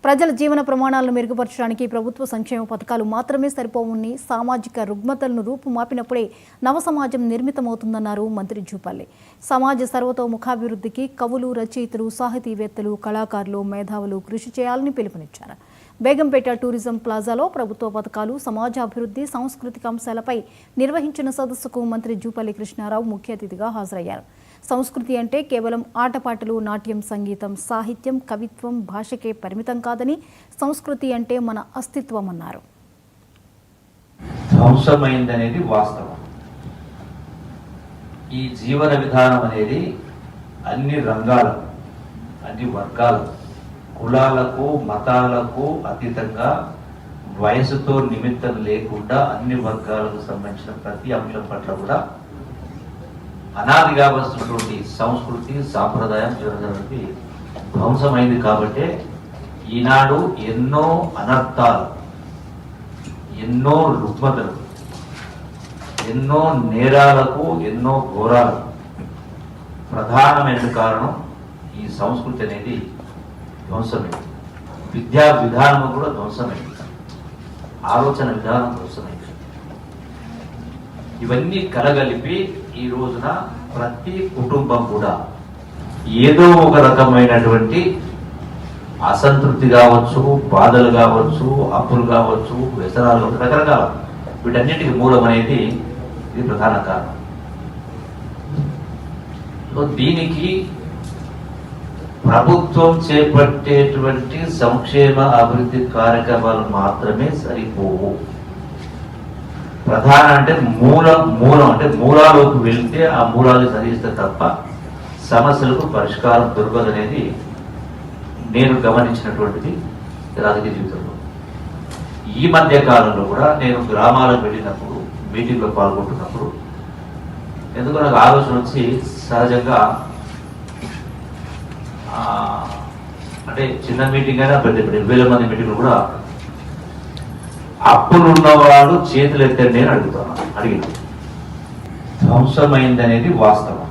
ప్రజల జీవన ప్రమాణాలను మెరుగుపరచడానికి ప్రభుత్వ సంక్షేమ పథకాలు మాత్రమే సరిపోవని, సామాజిక రుగ్మతలను రూపుమాపినప్పుడే నవ సమాజం నిర్మితమవుతుందన్నారు మంత్రి జూపల్లి. సమాజ సర్వతోముఖాభివృద్ధికి కవులు, రచయితలు, సాహితీవేత్తలు, కళాకారులు, మేధావులు కృషి చేయాలని పిలుపునిచ్చారు. బేగంపేట టూరిజం ప్లాజాలో ప్రభుత్వ పథకాలు, సమాజాభివృద్ధి, సాంస్కృతిక అంశాలపై నిర్వహించిన సదస్సుకు మంత్రి జూపల్లి కృష్ణారావు ముఖ్య అతిథిగా హాజరయ్యారు. సంస్కృతి అంటే కేవలం ఆటపాటలు, నాట్యం, సంగీతం, సాహిత్యం, కవిత్వం, భాషకే పరిమితం కాదని, సంస్కృతి అంటే మన అస్తిత్వం అన్నారు. ధ్వంసమైందనేది వాస్తవం. ఈ జీవన విధానం అనేది అన్ని రంగాలకు, అన్ని వర్గాలకు, కులాలకు, మతాలకు అతీతంగా, వయసుతో నిమిత్తం లేకుండా అన్ని వర్గాలకు సంబంధించిన ప్రతి అంశం పట్ల కూడా అనాదిగా వస్తున్నటువంటి సంస్కృతి, సాంప్రదాయం జరగడానికి ధ్వంసమైంది. కాబట్టి ఈనాడు ఎన్నో అనర్థాలు, ఎన్నో రుగ్మతలు, ఎన్నో నేరాలకు, ఎన్నో ఘోరాలకు ప్రధానమైన కారణం ఈ సంస్కృతి అనేది ధ్వంసమైంది. విద్యా విధానం కూడా ధ్వంసమైంది, ఆలోచన విధానం ధ్వంసమైంది. ఇవన్నీ కలగలిపి ఈ రోజున ప్రతి కుటుంబం కూడా ఏదో ఒక రకమైనటువంటి అసంతృప్తి కావచ్చు, బాధలు కావచ్చు, అప్పులు కావచ్చు, వ్యసనాలు కావచ్చు, రకరకాల వీటన్నిటికి మూలం అనేది ఇది ప్రధాన కారణం. సో దీనికి ప్రభుత్వం చేపట్టేటువంటి సంక్షేమ అభివృద్ధి కార్యక్రమాలు మాత్రమే సరిపోవు. ప్రధాన అంటే మూలం అంటే మూలాలోకి వెళ్తే ఆ మూలాలు సరిస్తే తప్ప సమస్యలకు పరిష్కారం దొరకదనేది నేను గమనించినటువంటిది రాజకీయ జీవితంలో. ఈ మధ్య కాలంలో కూడా నేను గ్రామాలకు వెళ్ళినప్పుడు, మీటింగ్లో పాల్గొంటున్నప్పుడు ఎందుకు నాకు ఆలోచన వచ్చి సహజంగా అంటే చిన్న మీటింగ్ అయినా పెద్ద 20,000 మంది మీటింగ్లు కూడా అప్పులున్నవాడు చేతులు ఎత్తండి అని అడిగిన ధ్వంసమైందనేది వాస్తవం.